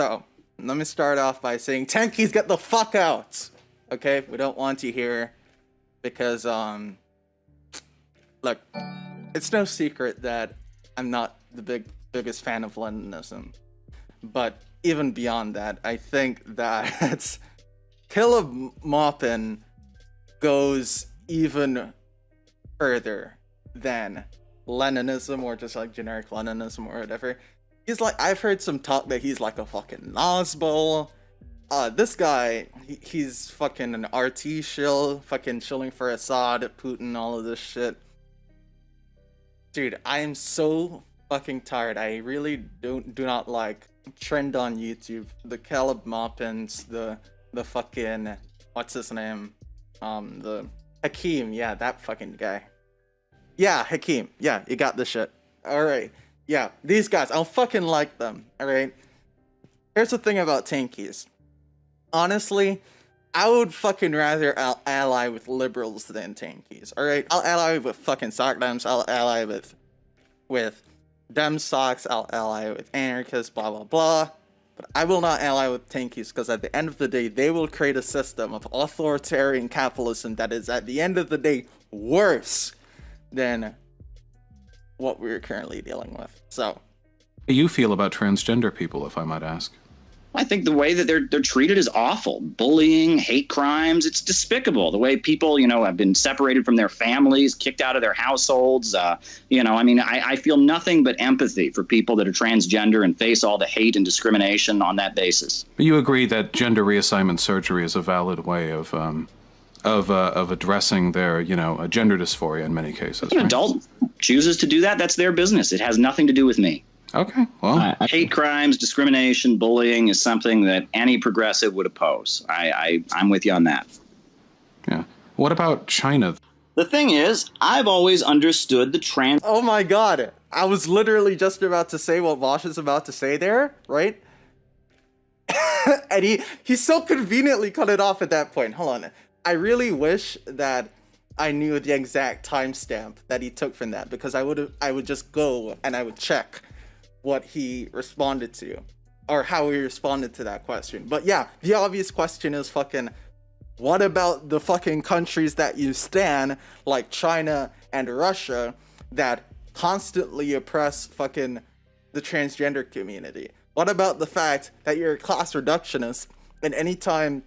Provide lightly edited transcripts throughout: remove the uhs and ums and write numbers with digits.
So, let me start off by saying, tankies, get the fuck out! Okay? We don't want you here. Because, look, it's no secret that I'm not the biggest fan of Leninism. But even beyond that, I think that Caleb Maupin goes even further than Leninism or just like generic Leninism or whatever. He's like, I've heard some talk that he's like a fucking Nazbol. This guy, he's fucking an RT shill, fucking chilling for Assad, Putin, all of this shit. Dude, I am so fucking tired. I really do not like trend on YouTube. The Caleb Maupins, the fucking, what's his name? The Hakeem, yeah, that fucking guy. Yeah, Hakeem, yeah, you got this shit. Alright, yeah, these guys, I don't fucking like them, alright? Here's the thing about tankies. Honestly, I would fucking rather ally with liberals than tankies, alright? I'll ally with fucking SATEN'S, I'll ally with Dem socks, I'll ally with anarchists, blah blah blah. But I will not ally with tankies, because at the end of the day, they will create a system of authoritarian capitalism that is, at the end of the day, worse than what we're currently dealing with. So, how do you feel about transgender people, if I might ask? I think the way that they're treated is awful. Bullying, hate crimes, it's despicable. The way people, have been separated from their families, kicked out of their households. I feel nothing but empathy for people that are transgender and face all the hate and discrimination on that basis. But you agree that gender reassignment surgery is a valid way of addressing their, gender dysphoria in many cases. If an adult chooses to do that, that's their business. It has nothing to do with me. Okay, well. Hate crimes, discrimination, bullying is something that any progressive would oppose. I'm with you on that. Yeah. What about China? The thing is, I've always understood the trans... Oh my god, I was literally just about to say what Vosh is about to say there, right? And he so conveniently cut it off at that point. Hold on. I really wish that I knew the exact timestamp that he took from that, because I would just go and I would check what he responded to, or how he responded to that question. But yeah, the obvious question is fucking, what about the fucking countries that you stan, like China and Russia, that constantly oppress fucking the transgender community? What about the fact that you're a class reductionist, and anytime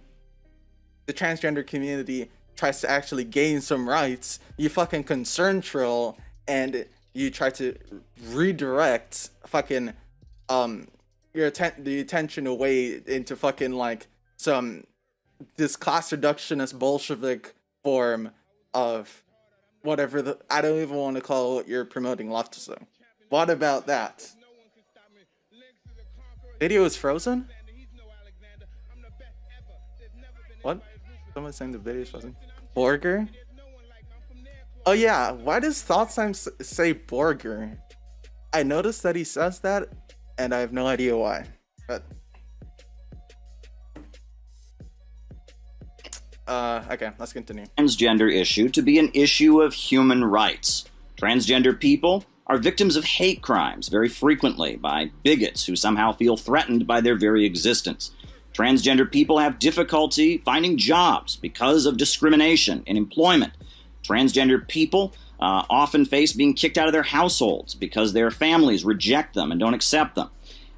the transgender community tries to actually gain some rights, you fucking concern troll and you try to redirect fucking the attention away into fucking like this class reductionist Bolshevik form of whatever I don't even want to call what you're promoting leftism. What about that? Video is frozen? What? Someone's saying the video is frozen. Borger? Oh yeah, why does ThoughtTime say Borger? I noticed that he says that, and I have no idea why. But okay, let's continue. Transgender issue to be an issue of human rights. Transgender people are victims of hate crimes very frequently by bigots who somehow feel threatened by their very existence. Transgender people have difficulty finding jobs because of discrimination in employment. Transgender people often face being kicked out of their households because their families reject them and don't accept them.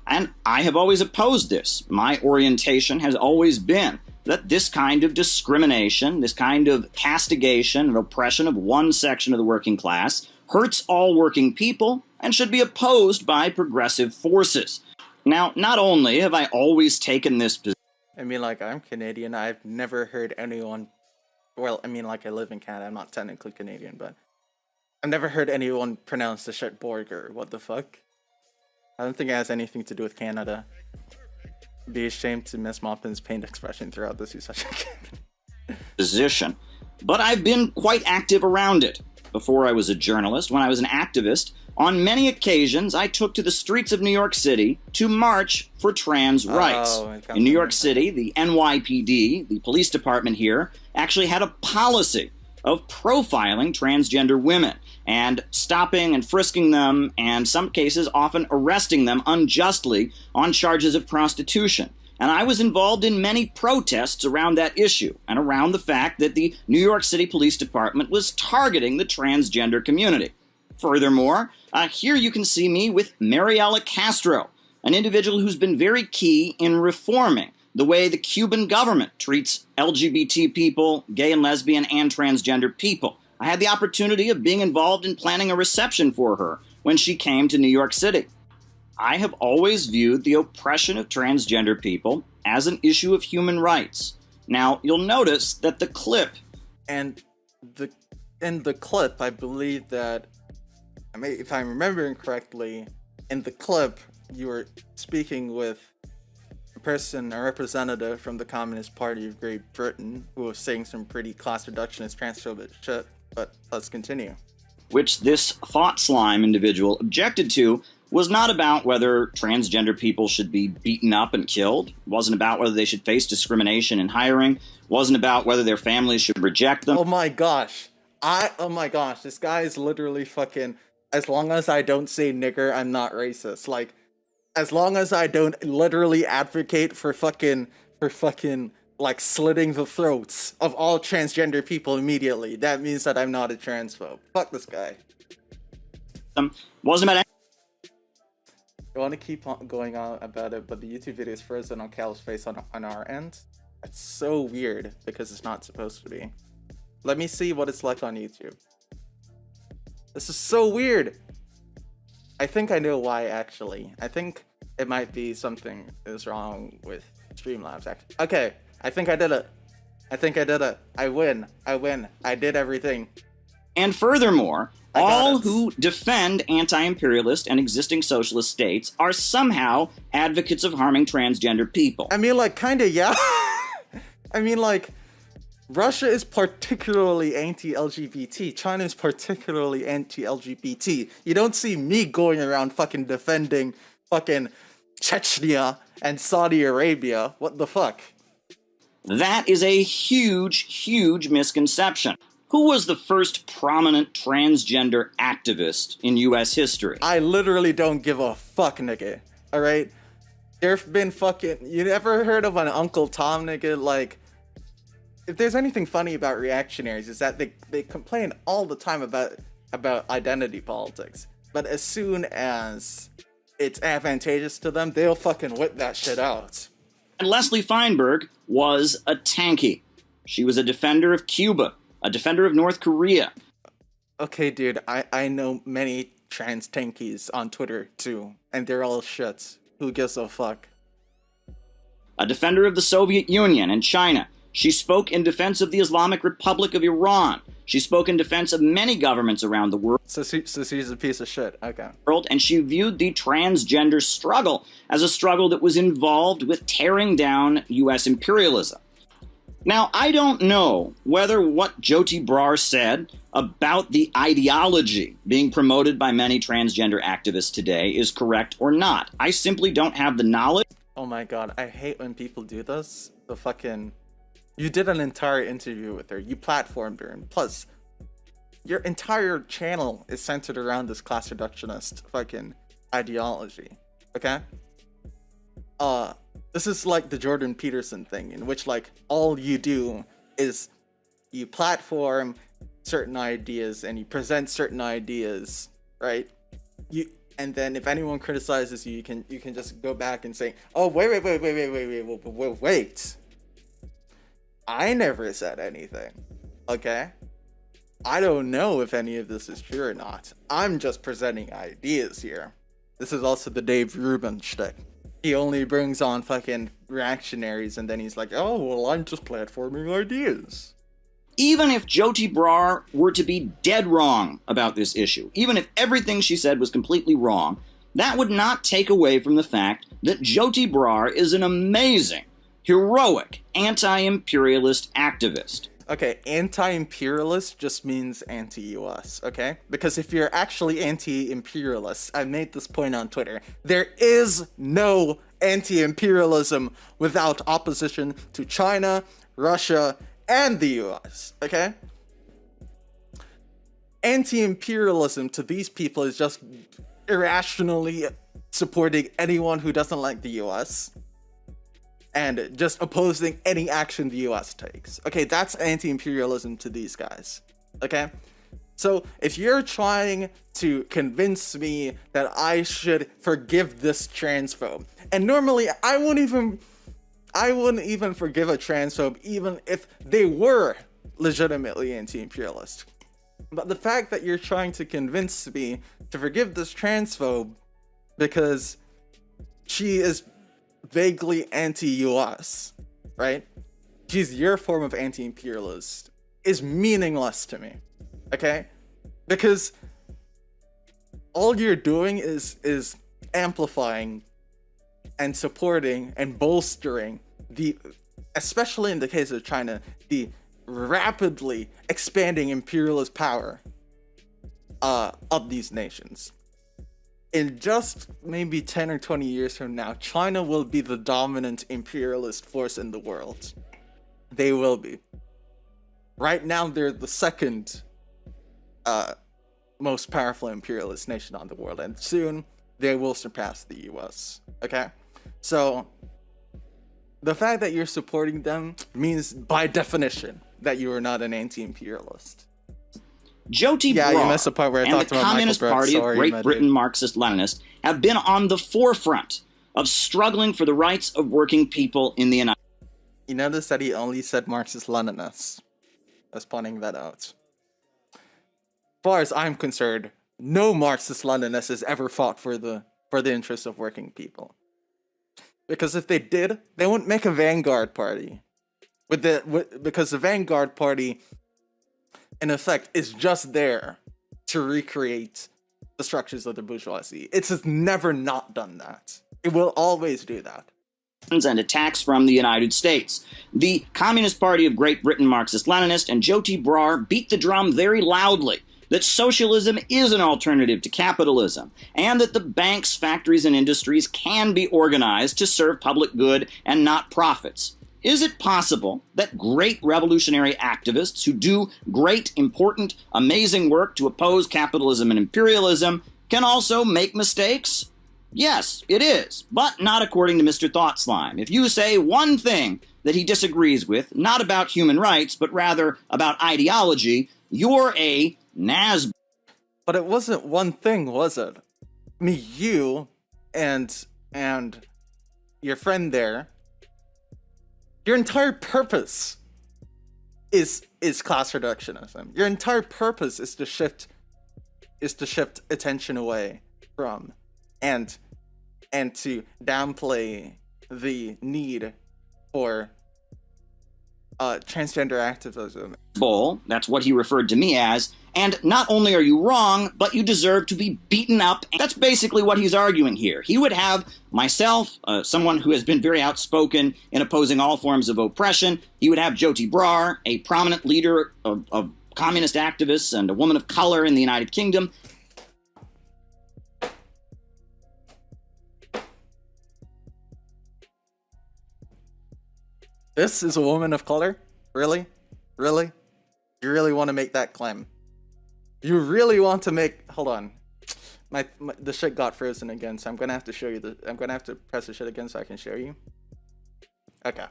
And I have always opposed this. My orientation has always been that this kind of discrimination, this kind of castigation and oppression of one section of the working class hurts all working people and should be opposed by progressive forces. Now, not only have I always taken this position... I mean, like, I'm Canadian. I've never heard anyone... Well, I mean, like, I live in Canada. I'm not technically Canadian, but I've never heard anyone pronounce the shit Borger. What the fuck? I don't think it has anything to do with Canada. Be ashamed to miss Maupin's pained expression throughout this session. Position. But I've been quite active around it. Before I was a journalist, when I was an activist, on many occasions I took to the streets of New York City to march for trans rights. In New York City, the NYPD, the police department here, actually had a policy of profiling transgender women and stopping and frisking them, and some cases often arresting them unjustly on charges of prostitution. And I was involved in many protests around that issue and around the fact that the New York City Police Department was targeting the transgender community. Furthermore, here you can see me with Mariela Castro, an individual who's been very key in reforming the way the Cuban government treats LGBT people, gay and lesbian and transgender people. I had the opportunity of being involved in planning a reception for her when she came to New York City. I have always viewed the oppression of transgender people as an issue of human rights. Now, you'll notice that the clip... And in the clip, I believe that, if I'm remembering correctly, in the clip, you were speaking with a representative from the Communist Party of Great Britain, who was saying some pretty class reductionist transphobic shit, but let's continue. Which this thought slime individual objected to was not about whether transgender people should be beaten up and killed, wasn't about whether they should face discrimination in hiring, wasn't about whether their families should reject them. Oh my gosh, this guy is literally fucking, as long as I don't say nigger, I'm not racist. Like, as long as I don't literally advocate for fucking, like, slitting the throats of all transgender people immediately, that means that I'm not a transphobe. Fuck this guy. Wasn't about... I want to keep on going on about it, but the YouTube video is frozen on Cal's face on our end. That's so weird, because it's not supposed to be. Let me see what it's like on YouTube. This is so weird! I think I know why, actually. I think it might be something is wrong with Streamlabs, actually. Okay, I think I did it. I win. I did everything. And furthermore, all who defend anti-imperialist and existing socialist states are somehow advocates of harming transgender people. I mean, like, kinda, yeah. I mean, like, Russia is particularly anti-LGBT. China is particularly anti-LGBT. You don't see me going around fucking defending fucking Chechnya and Saudi Arabia. What the fuck? That is a huge, huge misconception. Who was the first prominent transgender activist in U.S. history? I literally don't give a fuck, nigga. Alright? There've been fucking... You ever heard of an Uncle Tom, nigga? Like, if there's anything funny about reactionaries, is that they complain all the time about identity politics. But as soon as it's advantageous to them, they'll fucking whip that shit out. And Leslie Feinberg was a tankie. She was a defender of Cuba, a defender of North Korea. Okay, dude, I know many trans tankies on Twitter, too. And they're all shits. Who gives a fuck? A defender of the Soviet Union and China. She spoke in defense of the Islamic Republic of Iran. She spoke in defense of many governments around the world. So she's a piece of shit. Okay. And she viewed the transgender struggle as a struggle that was involved with tearing down U.S. imperialism. Now, I don't know whether what Jyoti Brar said about the ideology being promoted by many transgender activists today is correct or not. I simply don't have the knowledge. Oh my god, I hate when people do this. The fucking... You did an entire interview with her. You platformed her. And plus, your entire channel is centered around this class reductionist fucking ideology. Okay? This is like the Jordan Peterson thing, in which, like, all you do is you platform certain ideas and you present certain ideas, right? And then if anyone criticizes you, you can just go back and say, oh, wait. I never said anything, okay? I don't know if any of this is true or not. I'm just presenting ideas here. This is also the Dave Rubin shtick. He only brings on fucking reactionaries and then he's like, oh, well, I'm just platforming ideas. Even if Jyoti Brar were to be dead wrong about this issue, even if everything she said was completely wrong, that would not take away from the fact that Jyoti Brar is an amazing, heroic, anti-imperialist activist. Okay, anti-imperialist just means anti-US, okay? Because if you're actually anti-imperialist, I made this point on Twitter, there is no anti-imperialism without opposition to China, Russia, and the US, okay? anti-imperialism to these people is just irrationally supporting anyone who doesn't like the US and just opposing any action the US takes. Okay, that's anti-imperialism to these guys. Okay? So if you're trying to convince me that I should forgive this transphobe, and normally I wouldn't even forgive a transphobe even if they were legitimately anti-imperialist. But the fact that you're trying to convince me to forgive this transphobe because she is vaguely anti-US, right? She's your form of anti-imperialist, is meaningless to me. Okay? Because all you're doing is amplifying and supporting and bolstering especially in the case of China, the rapidly expanding imperialist power of these nations. In just maybe 10 or 20 years from now, China will be the dominant imperialist force in the world. They will be. Right now, they're the second most powerful imperialist nation on the world, and soon they will surpass the US. Okay? So, the fact that you're supporting them means, by definition, that you are not an anti-imperialist. Jyoti Yeah, Brar you missed the part where I and talked the about Communist Michael Brooks. Party of Sorry, Great Mehdi. Britain Marxist-Leninists have been on the forefront of struggling for the rights of working people in the United States. You notice that he only said Marxist-Leninists. I was pointing that out. As far as I'm concerned, no Marxist-Leninist has ever fought for the interests of working people. Because if they did, they wouldn't make a vanguard party. Because the vanguard party, in effect, is just there to recreate the structures of the bourgeoisie. It's just never not done that. It will always do that. And attacks from the United States. The Communist Party of Great Britain Marxist-Leninist and Jyoti Brar beat the drum very loudly that socialism is an alternative to capitalism, and that the banks, factories, and industries can be organized to serve public good and not profits. Is it possible that great revolutionary activists who do great, important, amazing work to oppose capitalism and imperialism can also make mistakes? Yes, it is, but not according to Mr. Thought Slime. If you say one thing that he disagrees with, not about human rights, but rather about ideology, you're a Nas. But it wasn't one thing, was it? I mean, you and your friend there, your entire purpose is class reductionism. Your entire purpose is to shift attention away from and to downplay the need for transgender activism. Bull, that's what he referred to me as, and not only are you wrong, but you deserve to be beaten up. That's basically what he's arguing here. He would have myself, someone who has been very outspoken in opposing all forms of oppression. He would have Jyoti Brar, a prominent leader of communist activists and a woman of color in the United Kingdom. This is a woman of color? Really? Really? You really want to make that claim? You really want to make... Hold on. The shit got frozen again, so I'm gonna have to show you I'm gonna have to press the shit again so I can show you. Okay.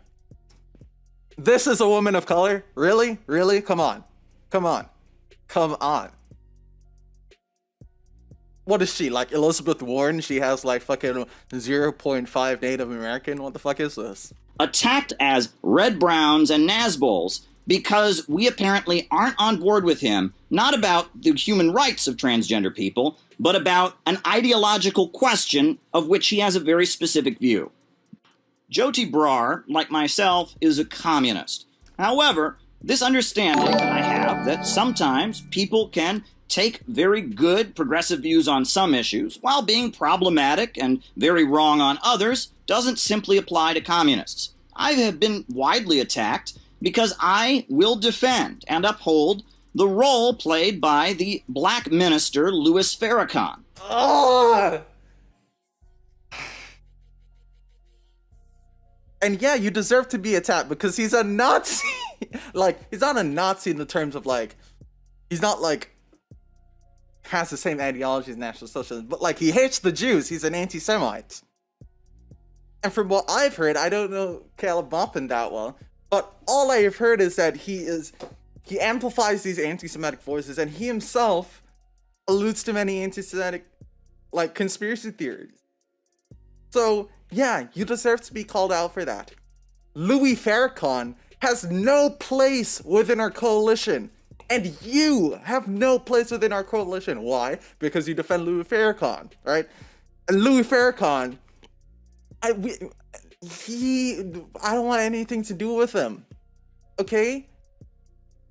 This is a woman of color? Really? Really? Come on. Come on. Come on. What is she, like Elizabeth Warren? She has like fucking 0.5 Native American? What the fuck is this? Attacked as Red Browns and Nazbols because we apparently aren't on board with him, not about the human rights of transgender people, but about an ideological question of which he has a very specific view. Jyoti Brar, like myself, is a communist. However, this understanding I have that sometimes people can take very good progressive views on some issues while being problematic and very wrong on others doesn't simply apply to communists. I have been widely attacked because I will defend and uphold the role played by the black minister Louis Farrakhan. Oh! And yeah, you deserve to be attacked because he's a Nazi. Like, he's not a Nazi in the terms of like, he's not like has the same ideology as National Socialism, but like he hates the Jews. He's an anti-Semite. And from what I've heard, I don't know Caleb Maupin that well, but all I have heard is that he amplifies these anti-Semitic voices, and he himself alludes to many anti-Semitic like conspiracy theories. So yeah, you deserve to be called out for that. Louis Farrakhan has no place within our coalition. And you have no place within our coalition. Why? Because you defend Louis Farrakhan, right? And Louis Farrakhan, I don't want anything to do with him. Okay?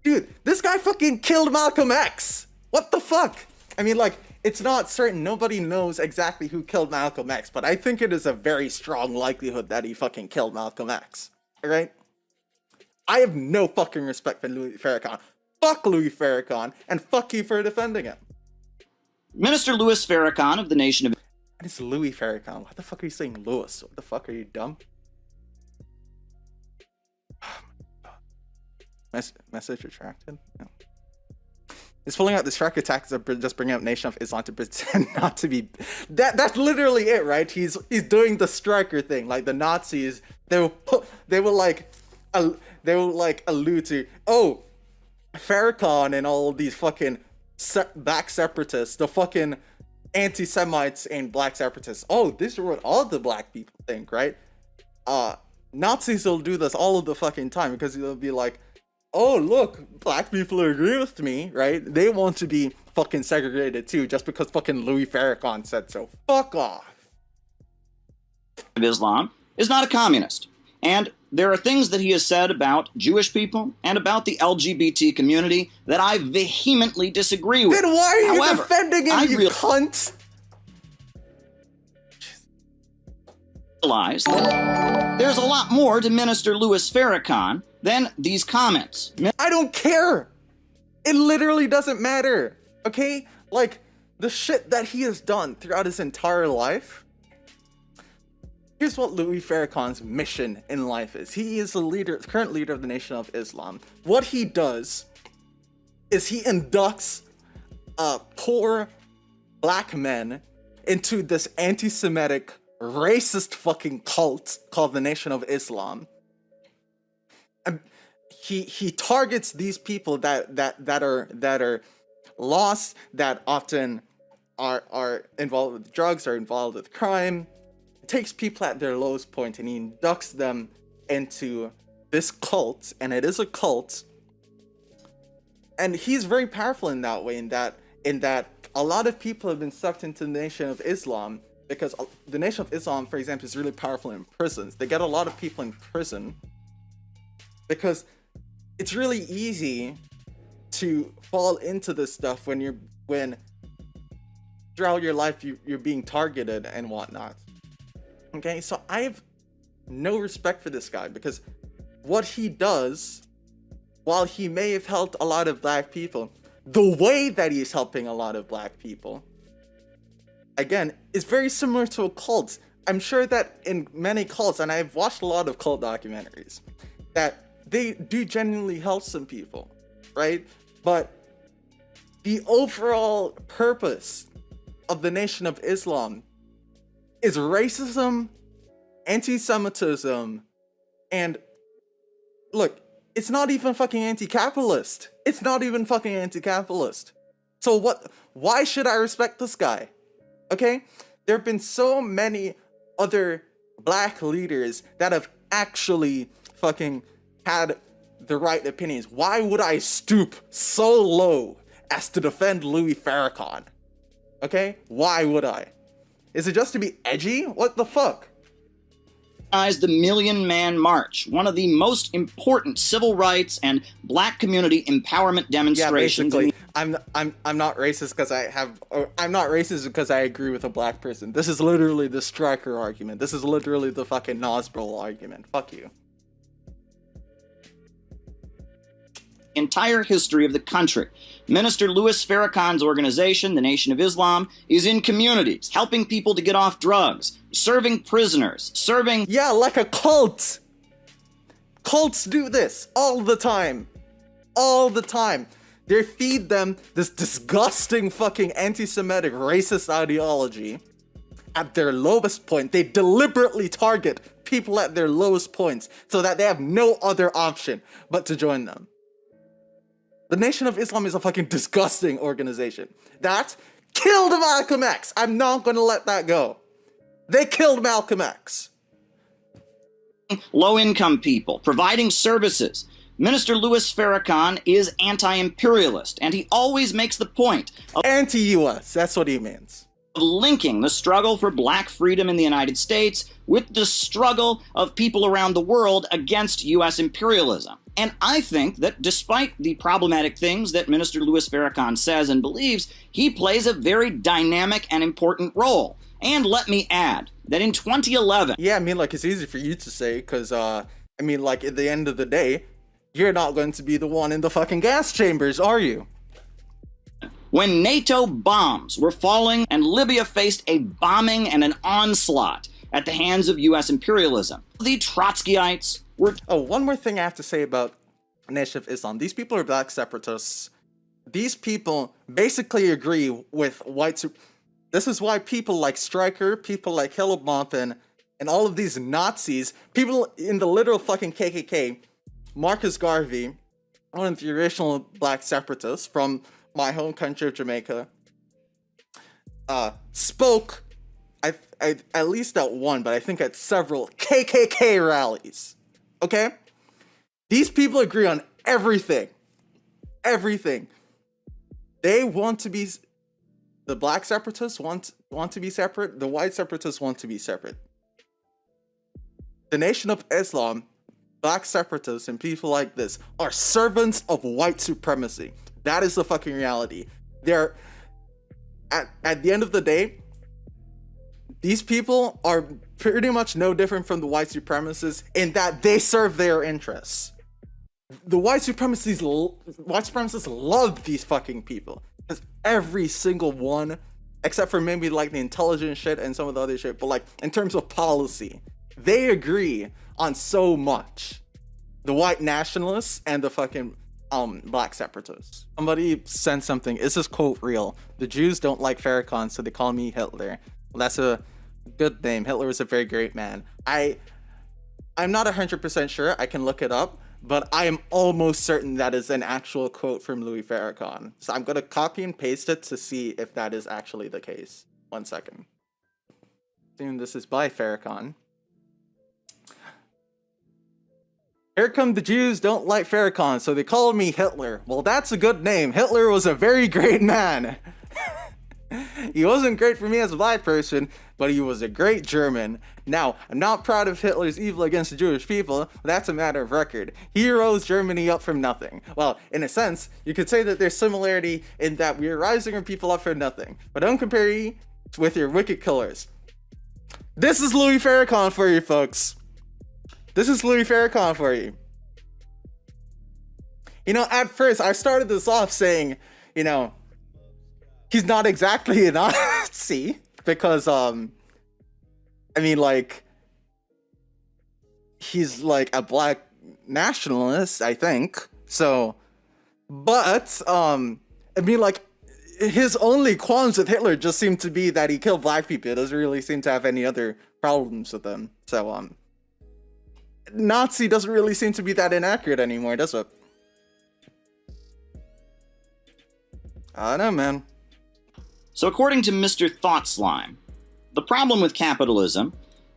Dude, this guy fucking killed Malcolm X. What the fuck? I mean, like, it's not certain. Nobody knows exactly who killed Malcolm X, but I think it is a very strong likelihood that he fucking killed Malcolm X. Alright? I have no fucking respect for Louis Farrakhan. Fuck Louis Farrakhan, and fuck you for defending him. Minister Louis Farrakhan of the Nation of... And it's Louis Farrakhan. What the fuck are you saying, Louis? What the fuck, are you dumb? Message retracted? No. He's pulling out the strike attacks that just bring out Nation of Islam to pretend not to be... That's literally it, right? He's doing the striker thing. Like, the Nazis, they will allude to, oh, Farrakhan and all these fucking black separatists, the fucking anti-Semites and black separatists. Oh, this is what all the black people think, right? Nazis will do this all of the fucking time because they'll be like, oh, look, black people agree with me, right? They want to be fucking segregated too just because fucking Louis Farrakhan said so. Fuck off. Islam is not a communist. And there are things that he has said about Jewish people and about the LGBT community that I vehemently disagree with. Then why are you However, defending him, you cunt? Realize that there's a lot more to Minister Louis Farrakhan than these comments. I don't care. It literally doesn't matter. Okay? Like, the shit that he has done throughout his entire life. Here's what Louis Farrakhan's mission in life is. He is the current leader of the Nation of Islam. What he does is he inducts poor black men into this anti-Semitic, racist fucking cult called the Nation of Islam. And he targets these people that are lost, that often are involved with drugs, are involved with crime. Takes people at their lowest point and he inducts them into this cult, and it is a cult, and he's very powerful in that way, in that a lot of people have been sucked into the Nation of Islam because the Nation of Islam, for example, is really powerful in prisons. They get a lot of people in prison because it's really easy to fall into this stuff when throughout your life you're being targeted and whatnot. Okay, so I have no respect for this guy because what he does, while he may have helped a lot of black people, the way that he's helping a lot of black people, again, is very similar to a cult. I'm sure that in many cults, and I've watched a lot of cult documentaries, that they do genuinely help some people, right? But the overall purpose of the Nation of Islam is racism, anti-Semitism, and look, it's not even fucking anti-capitalist. It's not even fucking anti-capitalist. So what? Why should I respect this guy? Okay? There have been so many other black leaders that have actually fucking had the right opinions. Why would I stoop so low as to defend Louis Farrakhan? Okay? Why would I? Is it just to be edgy? What the fuck? The Million Man March, one of the most important civil rights and black community empowerment demonstrations. Yeah, basically, I'm not racist because I'm not racist because I agree with a black person. This is literally the Stryker argument. This is literally the fucking Nosbro argument. Fuck you. Entire history of the country. Minister Louis Farrakhan's organization, the Nation of Islam, is in communities, helping people to get off drugs, serving prisoners, serving... Yeah, like a cult! Cults do this all the time. All the time. They feed them this disgusting fucking anti-Semitic racist ideology at their lowest point. They deliberately target people at their lowest points so that they have no other option but to join them. The Nation of Islam is a fucking disgusting organization. That killed Malcolm X. I'm not gonna let that go. They killed Malcolm X. Low-income people, providing services. Minister Louis Farrakhan is anti-imperialist, and he always makes the point of Anti-U.S., that's what he means. linking the struggle for black freedom in the United States with the struggle of people around the world against U.S. imperialism. And I think that despite the problematic things that Minister Louis Farrakhan says and believes, he plays a very dynamic and important role. And let me add that in 2011... Yeah, I mean, like, it's easy for you to say, because, I mean, like, at the end of the day, you're not going to be the one in the fucking gas chambers, are you? When NATO bombs were falling and Libya faced a bombing and an onslaught at the hands of U.S. imperialism, the Trotskyites were... Oh, one more thing I have to say about Nation of Islam. These people are black separatists. These people basically agree with white... This is why people like Stryker, people like Caleb Maupin, and all of these Nazis, people in the literal fucking KKK, Marcus Garvey, one of the original black separatists from my home country of Jamaica, spoke at least at one, but I think at several KKK rallies. Okay? These people agree on everything. Everything. They want to be... The black separatists want to be separate. The white separatists want to be separate. The Nation of Islam, black separatists, and people like this are servants of white supremacy. That is the fucking reality. They're... At the end of the day, these people are pretty much no different from the white supremacists in that they serve their interests. The white supremacists love these fucking people. Because every single one, except for maybe like the intelligence shit and some of the other shit, but like in terms of policy, they agree on so much. The white nationalists and the fucking black separatists. Somebody sent something. Is this quote real? The Jews don't like Farrakhan, so they call me Hitler. Well, that's a good name. Hitler was a very great man. I'm not 100% sure. I can look it up. But I am almost certain that is an actual quote from Louis Farrakhan. So I'm going to copy and paste it to see if that is actually the case. 1 second. Assume this is by Farrakhan. Here come the Jews don't like Farrakhan, so they call me Hitler. Well, that's a good name. Hitler was a very great man. He wasn't great for me as a black person, but he was a great German. Now, I'm not proud of Hitler's evil against the Jewish people, but that's a matter of record. He rose Germany up from nothing. Well, in a sense, you could say that there's similarity in that we're rising our people up from nothing. But don't compare you with your wicked killers. This is Louis Farrakhan for you, folks. This is Louis Farrakhan for you. You know, at first, I started this off saying, you know, he's not exactly a Nazi, because, I mean, like, he's, like, a black nationalist, I think, so, but, I mean, like, his only qualms with Hitler just seem to be that he killed black people. It doesn't really seem to have any other problems with them, so, Nazi doesn't really seem to be that inaccurate anymore, does it? I don't know, man. So according to Mr. Thoughtslime, the problem with capitalism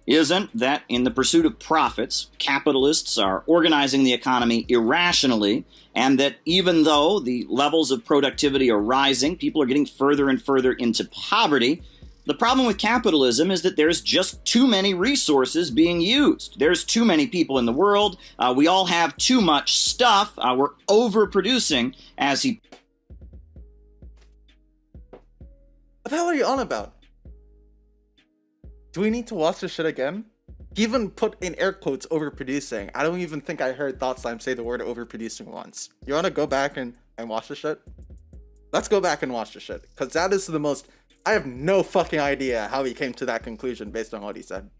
isn't that in the pursuit of profits, capitalists are organizing the economy irrationally, and that even though the levels of productivity are rising, people are getting further and further into poverty. The problem with capitalism is that there's just too many resources being used. There's too many people in the world. We all have too much stuff. We're overproducing, as he... What the hell are you on about? Do we need to watch this shit again? He even put in air quotes overproducing. I don't even think I heard Thoughtslime say the word overproducing once. You wanna go back and watch this shit? Let's go back and watch this shit. Cause that is the most... I have no fucking idea how he came to that conclusion based on what he said.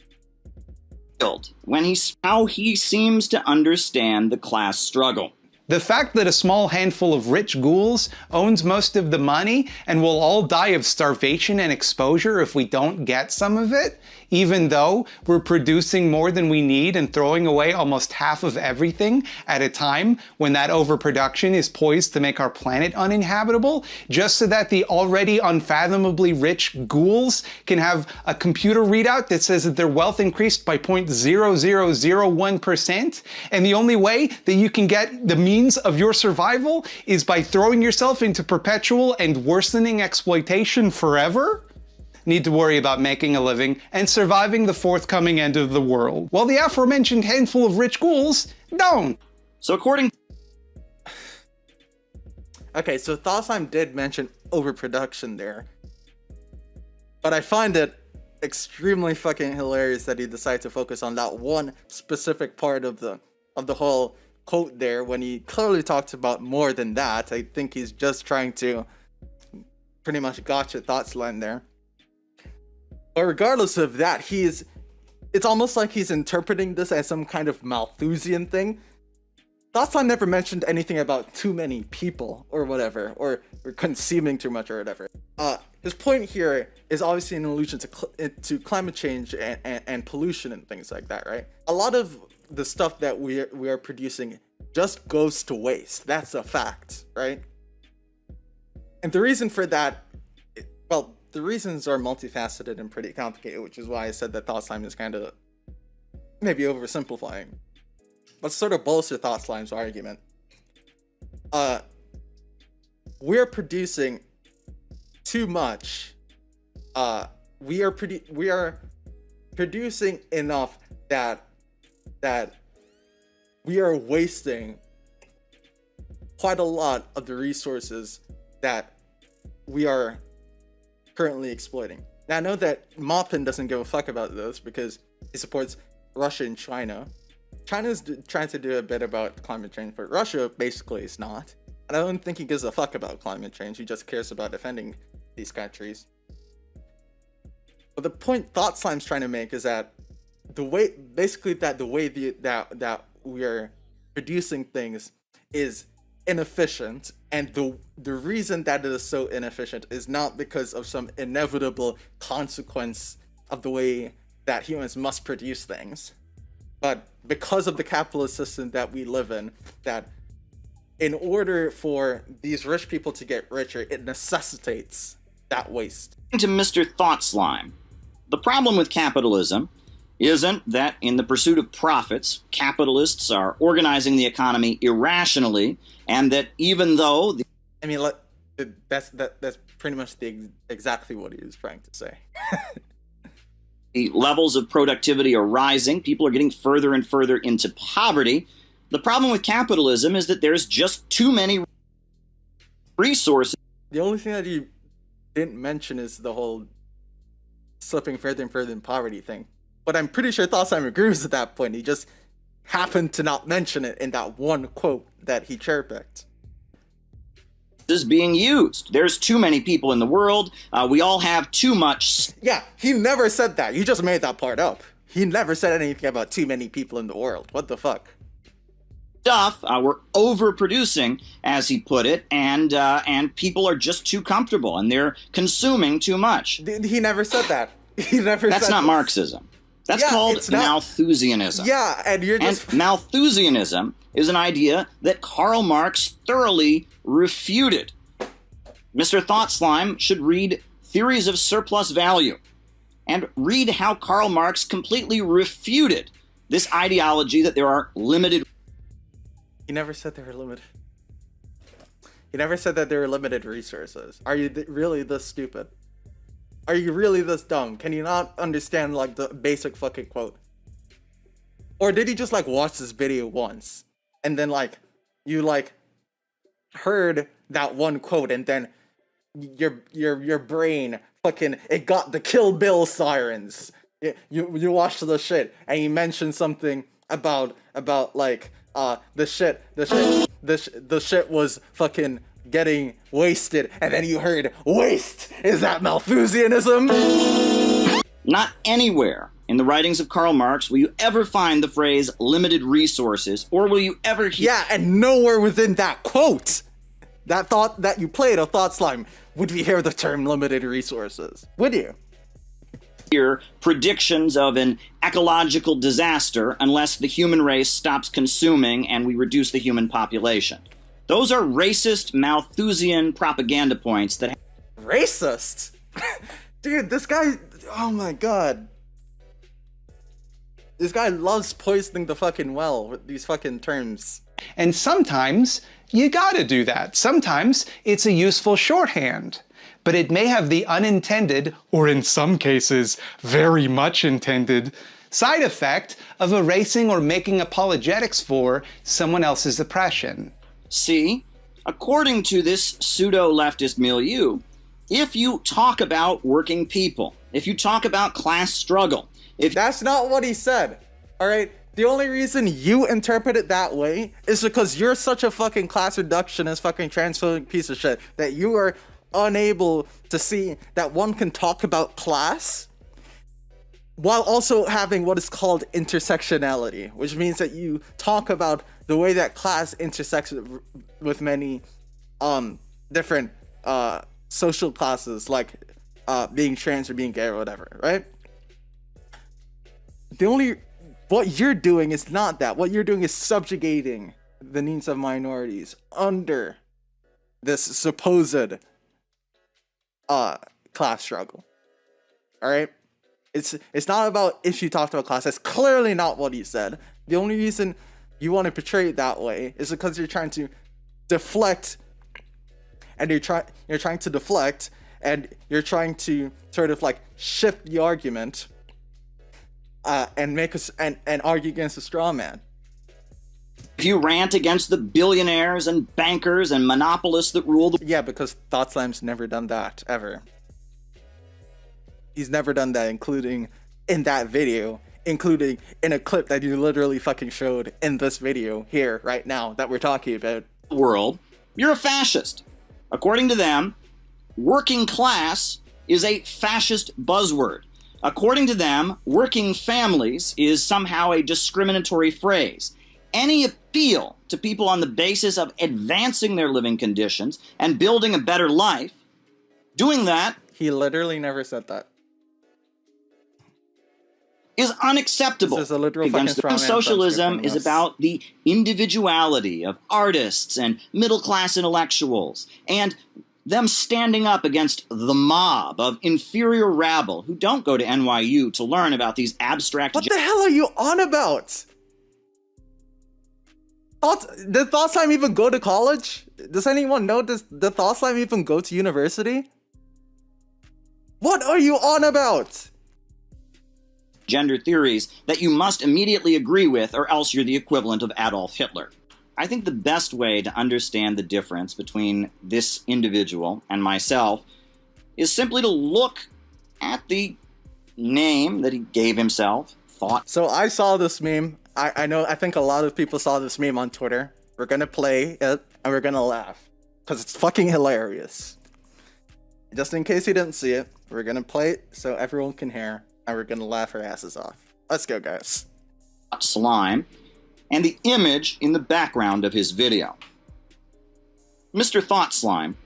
When how he seems to understand the class struggle. The fact that a small handful of rich ghouls owns most of the money and will all die of starvation and exposure if we don't get some of it, even though we're producing more than we need and throwing away almost half of everything at a time when that overproduction is poised to make our planet uninhabitable, just so that the already unfathomably rich ghouls can have a computer readout that says that their wealth increased by 0.0001%, and the only way that you can get the means of your survival is by throwing yourself into perpetual and worsening exploitation forever? Need to worry about making a living and surviving the forthcoming end of the world, while the aforementioned handful of rich ghouls don't. So according Okay, so Thosheim did mention overproduction there, but I find it extremely fucking hilarious that he decided to focus on that one specific part of the whole quote there when he clearly talked about more than that. I think he's just trying to pretty much gotcha thoughts line there. But regardless of that, it's almost like he's interpreting this as some kind of Malthusian thing. Thoughts never mentioned anything about too many people or whatever, or consuming too much or whatever. His point here is obviously an allusion to climate change and pollution and things like that, right? A lot of the stuff that we are producing just goes to waste. That's a fact, right? And the reason for that, well, the reasons are multifaceted and pretty complicated, which is why I said that Thosheim is kind of maybe oversimplifying. Let's sort of bolster Thosheim's argument. We're producing too much. We are producing enough that we are wasting quite a lot of the resources that we are currently exploiting. Now, I know that Maupin doesn't give a fuck about this because he supports Russia and China. China's trying to do a bit about climate change, but Russia basically is not. And I don't think he gives a fuck about climate change. He just cares about defending these countries. But the point Thosheim's trying to make is that the way that we are producing things is inefficient, and the reason that it is so inefficient is not because of some inevitable consequence of the way that humans must produce things, but because of the capitalist system that we live in, that in order for these rich people to get richer, it necessitates that waste. to Mr. Thoughtslime, the problem with capitalism isn't that in the pursuit of profits, capitalists are organizing the economy irrationally, and that even though that's pretty much exactly what he was trying to say. the levels of productivity are rising, people are getting further and further into poverty. The problem with capitalism is that there's just too many resources. The only thing that he didn't mention is the whole slipping further and further in poverty thing. But I'm pretty sure Thosheim agrees at that point. He just happened to not mention it in that one quote that he cherry-picked. Is being used. There's too many people in the world. We all have too much. Yeah, he never said that. You just made that part up. He never said anything about too many people in the world. What the fuck? Stuff. We're overproducing, as he put it, and people are just too comfortable and they're consuming too much. He never said that. He never. That's said not this. Marxism. That's called Malthusianism. Yeah, and you're just... Malthusianism is an idea that Karl Marx thoroughly refuted. Mr. Thoughtslime should read Theories of Surplus Value and read how Karl Marx completely refuted this ideology that there are limited... He never said there were limited... He never said that there were limited resources. Are you really this stupid? Are you really this dumb? Can you not understand, like, the basic fucking quote? Or did he just, like, watch this video once? And then, like, you, like, heard that one quote and then your brain fucking, it got the Kill Bill sirens. You watched the shit and you mentioned something about like, the shit was fucking getting wasted, and then you heard waste. Is that Malthusianism? Not anywhere in the writings of Karl Marx will you ever find the phrase limited resources, or will you ever hear... Yeah, and nowhere within that quote, that thought that you played of Thought Slime, would we hear the term limited resources? Would you? Hear predictions of an ecological disaster unless the human race stops consuming and we reduce the human population. Those are racist Malthusian propaganda points that... Racist? Dude, this guy... Oh my god. This guy loves poisoning the fucking well with these fucking terms. And sometimes you gotta do that. Sometimes it's a useful shorthand. But it may have the unintended, or in some cases, very much intended, side effect of erasing or making apologetics for someone else's oppression. See, according to this pseudo-leftist milieu, if you talk about working people, if you talk about class struggle, if... That's not what he said, alright? The only reason you interpret it that way is because you're such a fucking class reductionist, fucking transphobic piece of shit that you are unable to see that one can talk about class while also having what is called intersectionality, which means that you talk about the way that class intersects with many different social classes, like being trans or being gay or whatever, right? What you're doing is not that. What you're doing is subjugating the needs of minorities under this supposed class struggle. All right, it's not about if you talked about class. That's clearly not what he said. The only reason you want to portray it that way is because you're trying to deflect, and you're trying to deflect, and you're trying to sort of like shift the argument, and make us and argue against a straw man. If you rant against the billionaires and bankers and monopolists that rule the... Yeah, because Thought Slime's never done that, ever. He's never done that, including in that video, including in a clip that you literally fucking showed in this video here, right now, that we're talking about. World, you're a fascist. According to them, working class is a fascist buzzword. According to them, working families is somehow a discriminatory phrase. Any appeal to people on the basis of advancing their living conditions and building a better life, doing that... He literally never said that. ...is unacceptable. This is a literal Against fucking socialism is about the individuality of artists and middle-class intellectuals, and them standing up against the mob of inferior rabble who don't go to NYU to learn about these abstract... What the hell are you on about? Did Thought Slime even go to college? Does anyone know? Did Thought Slime even go to university? What are you on about? Gender theories that you must immediately agree with, or else you're the equivalent of Adolf Hitler. I think the best way to understand the difference between this individual and myself is simply to look at the name that he gave himself, Thought. So I saw this meme. I think a lot of people saw this meme on Twitter. We're gonna play it and we're gonna laugh because it's fucking hilarious. Just in case you didn't see it, we're gonna play it so everyone can hear, and we're gonna laugh our asses off. Let's go, guys. Slime, and the image in the background of his video. Mr. Thought Slime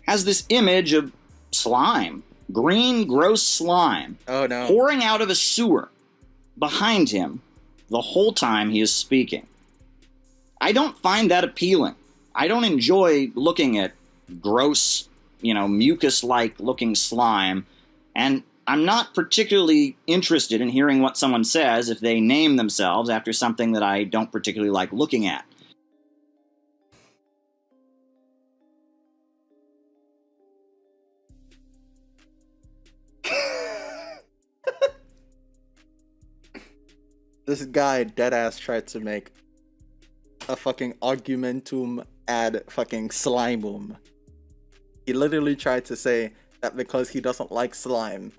has this image of slime, green, gross slime, Oh no. pouring out of a sewer behind him the whole time he is speaking. I don't find that appealing. I don't enjoy looking at gross, mucus-like looking slime, and I'm not particularly interested in hearing what someone says if they name themselves after something that I don't particularly like looking at. This guy deadass tried to make a fucking argumentum ad fucking slimum. He literally tried to say that because he doesn't like slime,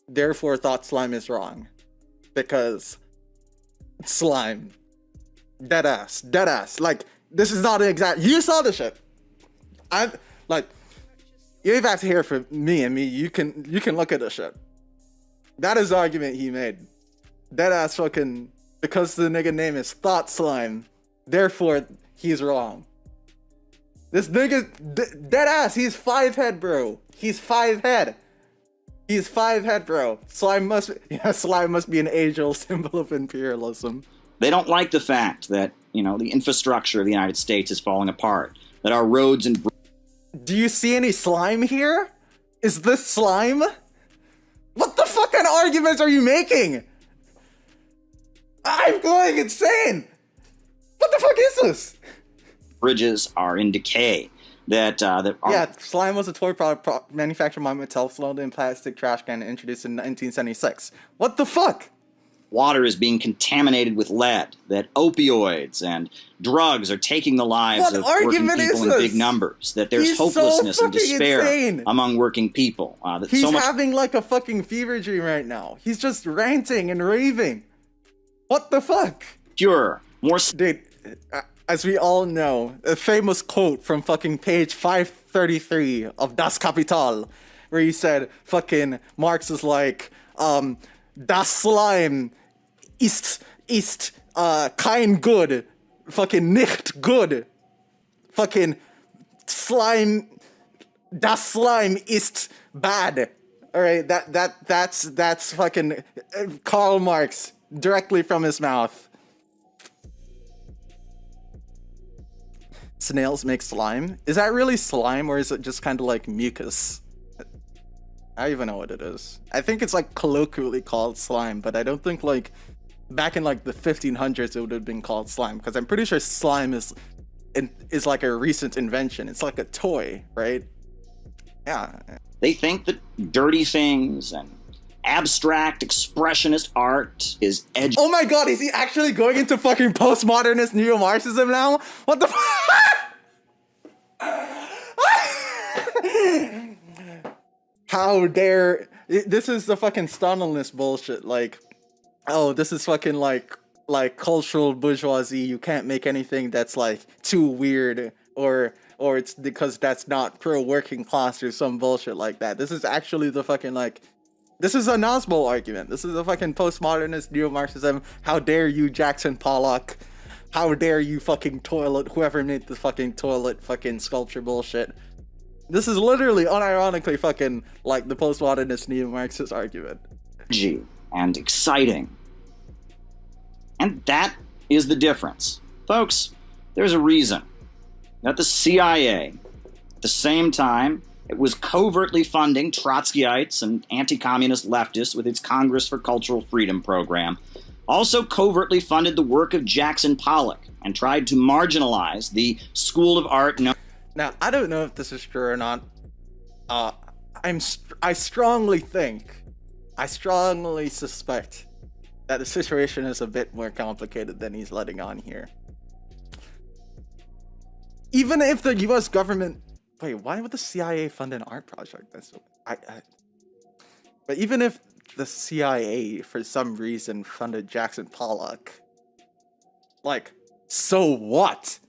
therefore Thought Slime is wrong. Because slime. Deadass. Like, this is not an exact... You saw the shit. You don't even have to hear from me and me. You can look at the shit. That is the argument he made. Deadass fucking, because the nigga name is Thought Slime, therefore he's wrong. This nigga, deadass, he's 5 head, bro. He's 5 head. He's 5 head, bro. Slime must be an age-old symbol of imperialism. They don't like the fact that, the infrastructure of the United States is falling apart, that our roads and... Do you see any slime here? Is this slime? What the fucking arguments are you making? I'm going insane! What the fuck is this? Bridges are in decay. Slime was a toy product manufactured by Mattel, floated in plastic trash can and introduced in 1976. What the fuck? Water is being contaminated with lead, that opioids and drugs are taking the lives of working people in big numbers, that there's hopelessness and despair among working people. He's having like a fucking fever dream right now. He's just ranting and raving. What the fuck? Dude, as we all know, a famous quote from fucking page 533 of Das Kapital, where he said fucking Marx is like, das Slime ist kein good, fucking nicht good, fucking slime, das Slime ist bad. All right, that's fucking Karl Marx directly from his mouth. Snails make slime? Is that really slime, or is it just kind of like mucus? I don't even know what it is. I think it's like colloquially called slime, but I don't think like back in like the 1500s it would have been called slime, because I'm pretty sure slime is like a recent invention. It's like a toy, right? Yeah. They think that dirty things and abstract expressionist art is edgy. Oh my god, is he actually going into fucking postmodernist neo-Marxism now? What the How dare... This is the fucking Stalinist bullshit, like, oh, this is fucking like cultural bourgeoisie, you can't make anything that's like too weird, or it's because that's not pro-working class or some bullshit like that. This is actually the fucking like... This is a Nazbol argument. This is a fucking postmodernist neo-Marxism. How dare you, Jackson Pollock? How dare you, fucking toilet, whoever made the fucking toilet fucking sculpture bullshit. This is literally, unironically, fucking like the postmodernist neo-Marxist argument. And exciting. And that is the difference. Folks, there's a reason that the CIA, at the same time, it was covertly funding Trotskyites and anti-communist leftists with its Congress for Cultural Freedom program, also covertly funded the work of Jackson Pollock and tried to marginalize the School of Art. Now, I don't know if this is true or not. I strongly suspect that the situation is a bit more complicated than he's letting on here. Even if the U.S. government... Wait, why would the CIA fund an art project? But even if the CIA, for some reason, funded Jackson Pollock, like, so what?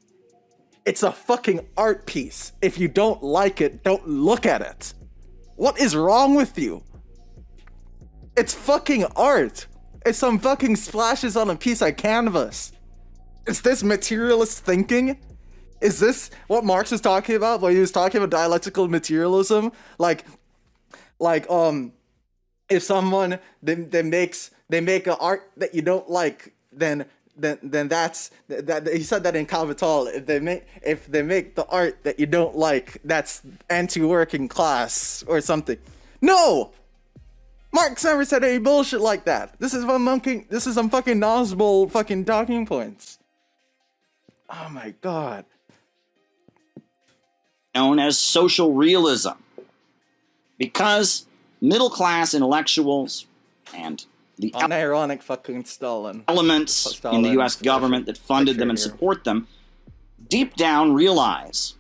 It's a fucking art piece. If you don't like it, don't look at it. What is wrong with you? It's fucking art. It's some fucking splashes on a piece of canvas. Is this materialist thinking? Is this what Marx was talking about when he was talking about dialectical materialism? Like, if someone they make an art that you don't like, then that's that. He said that in Capital. If they make the art that you don't like, that's anti-working class or something. No, Marx never said any bullshit like that. This is some fucking Nazbol fucking talking points. Oh my god. Known as social realism, because middle-class intellectuals and the unironic fucking Stalin elements in the U.S. government that funded them and support them deep down realize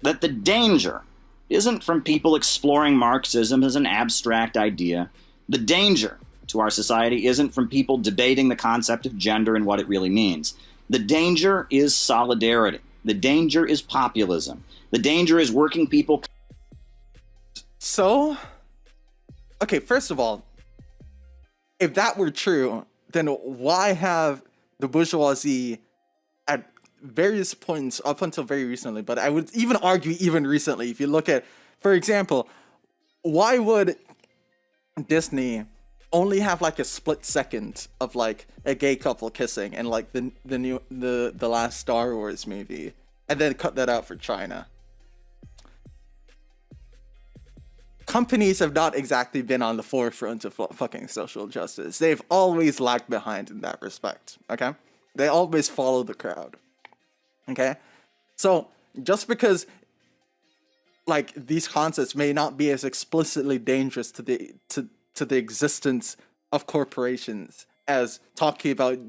that the danger isn't from people exploring Marxism as an abstract idea. The danger to our society isn't from people debating the concept of gender and what it really means. The danger is solidarity. The danger is populism. The danger is working people. So, okay, first of all, if that were true, then why have the bourgeoisie at various points up until very recently, but I would even argue even recently, if you look at, for example, why would Disney only have like a split second of like a gay couple kissing in like the last Star Wars movie, and then cut that out for China? Companies have not exactly been on the forefront of fucking social justice. They've always lagged behind in that respect. Okay, they always follow the crowd. Okay, so just because like these concepts may not be as explicitly dangerous to the existence of corporations as talking about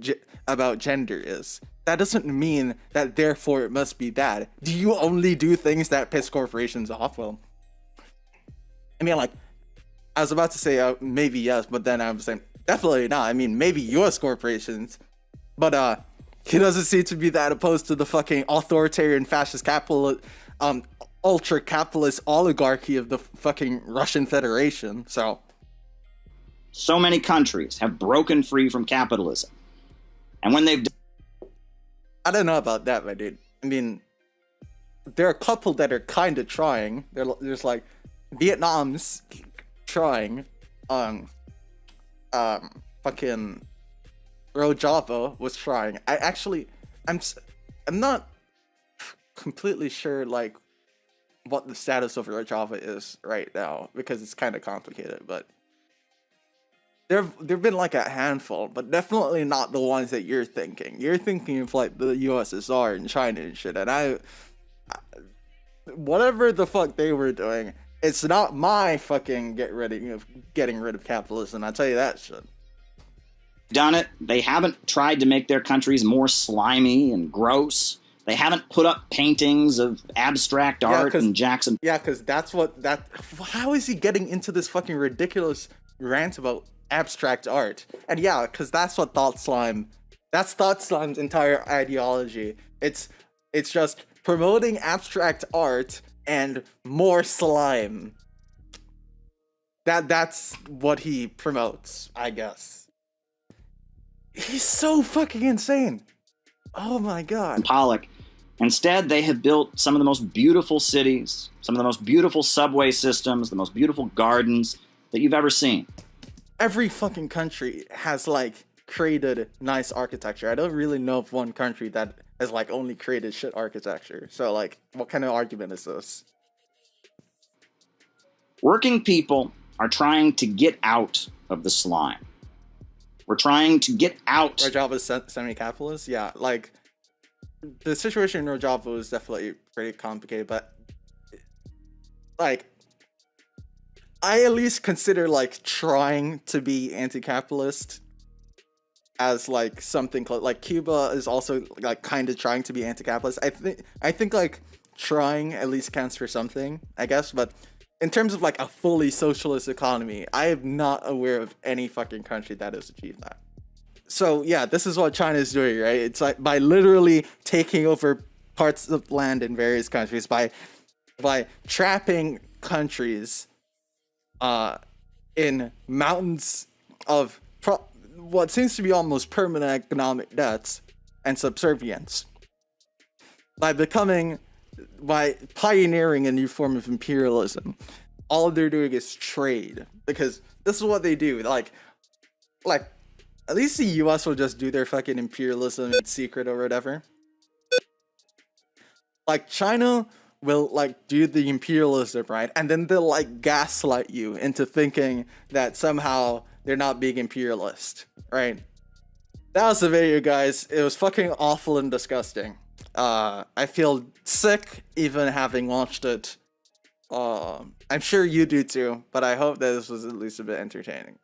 gender is, that doesn't mean that therefore it must be bad. Do you only do things that piss corporations off? Well, I mean, like, I was about to say maybe yes, but then I was saying definitely not. I mean, maybe U.S. corporations, but he doesn't seem to be that opposed to the fucking authoritarian fascist capitalist, ultra capitalist oligarchy of the fucking Russian Federation. So many countries have broken free from capitalism, and when they've I don't know about that, my dude. I mean, there are a couple that are kind of trying. There's like Vietnam's trying. Fucking Rojava was trying. I'm not completely sure like what the status of Rojava is right now because it's kind of complicated. But there've been like a handful, but definitely not the ones that you're thinking. You're thinking of like the USSR and China and shit. And whatever the fuck they were doing, it's not my fucking getting rid of capitalism. I'll tell you that shit. Done it. They haven't tried to make their countries more slimy and gross. They haven't put up paintings of abstract art and Jackson. Yeah, because how is he getting into this fucking ridiculous rant about abstract art? And yeah, because that's Thought Slime's entire ideology. It's just promoting abstract art and more slime. That's what he promotes, I guess. He's so fucking insane. Oh my god. Pollock. Instead, they have built some of the most beautiful cities, some of the most beautiful subway systems, the most beautiful gardens that you've ever seen. Every fucking country has like created nice architecture. I don't really know of one country that has like only created shit architecture. So like, what kind of argument is this? Working people are trying to get out of the slime. We're trying to get out. Rojava's semi-capitalist? Yeah, like, the situation in Rojava is definitely pretty complicated, but like, I at least consider like trying to be anti-capitalist as like something close. Like Cuba is also like kind of trying to be anti-capitalist. I think like trying at least counts for something, I guess. But in terms of like a fully socialist economy, I am not aware of any fucking country that has achieved that. So yeah, this is what China is doing, right? It's like by literally taking over parts of land in various countries, by trapping countries in mountains of what seems to be almost permanent economic debts and subservience, by pioneering a new form of imperialism. All they're doing is trade, because this is what they do. Like at least the US will just do their fucking imperialism in secret or whatever. Like China will like do the imperialism, right? And then they'll like gaslight you into thinking that somehow they're not being imperialist, right? That was the video, guys. It was fucking awful and disgusting. I feel sick even having watched it. I'm sure you do too, but I hope that this was at least a bit entertaining.